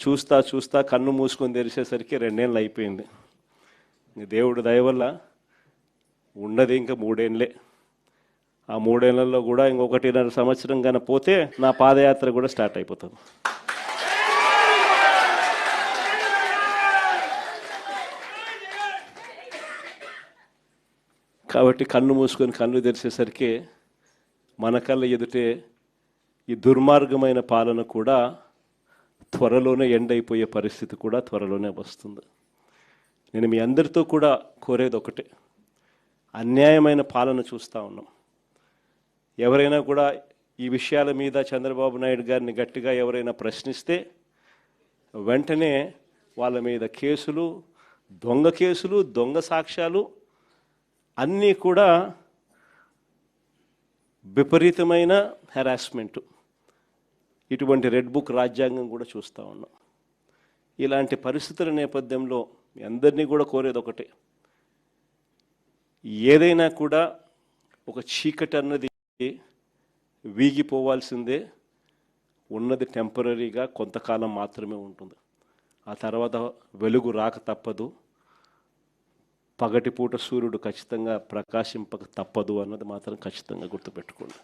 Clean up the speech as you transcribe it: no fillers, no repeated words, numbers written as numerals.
చూస్తా చూస్తా కన్ను మూసుకొని తెరిచేసరికి 2 ఏళ్ళు అయిపోయింది. దేవుడు దయ వల్ల ఉన్నది ఇంకా 3 ఏళ్ళే. ఆ 3 ఏళ్లలో కూడా ఇంకొకటిన్నర సంవత్సరం కన్నా పోతే నా పాదయాత్ర కూడా స్టార్ట్ అయిపోతుంది. కాబట్టి కన్ను మూసుకొని కన్ను తెరిచేసరికి మన కళ్ళ ఎదుటే ఈ దుర్మార్గమైన పాలన కూడా త్వరలోనే ఎండ్ అయిపోయే పరిస్థితి కూడా త్వరలోనే వస్తుంది. నేను మీ అందరితో కూడా కోరేది ఒకటే, అన్యాయమైన పాలన చూస్తూ ఉన్నాం. ఎవరైనా కూడా ఈ విషయాల మీద చంద్రబాబు నాయుడు గారిని గట్టిగా ఎవరైనా ప్రశ్నిస్తే వెంటనే వాళ్ళ మీద కేసులు, దొంగ సాక్ష్యాలు అన్నీ కూడా విపరీతమైన హెరాస్మెంటు, ఇటువంటి రెడ్ బుక్ రాజ్యాంగం కూడా చూస్తూ ఉన్నాం. ఇలాంటి పరిస్థితుల నేపథ్యంలో మీ అందరినీ కూడా కోరేది ఒకటే, ఏదైనా కూడా ఒక చీకటి అన్నది వీగిపోవాల్సిందే. ఉన్నది టెంపరీగా కొంతకాలం మాత్రమే ఉంటుంది. ఆ తర్వాత వెలుగు రాక తప్పదు, పగటిపూట సూర్యుడు ఖచ్చితంగా ప్రకాశింపక తప్పదు అన్నది మాత్రం ఖచ్చితంగా గుర్తుపెట్టుకోండి.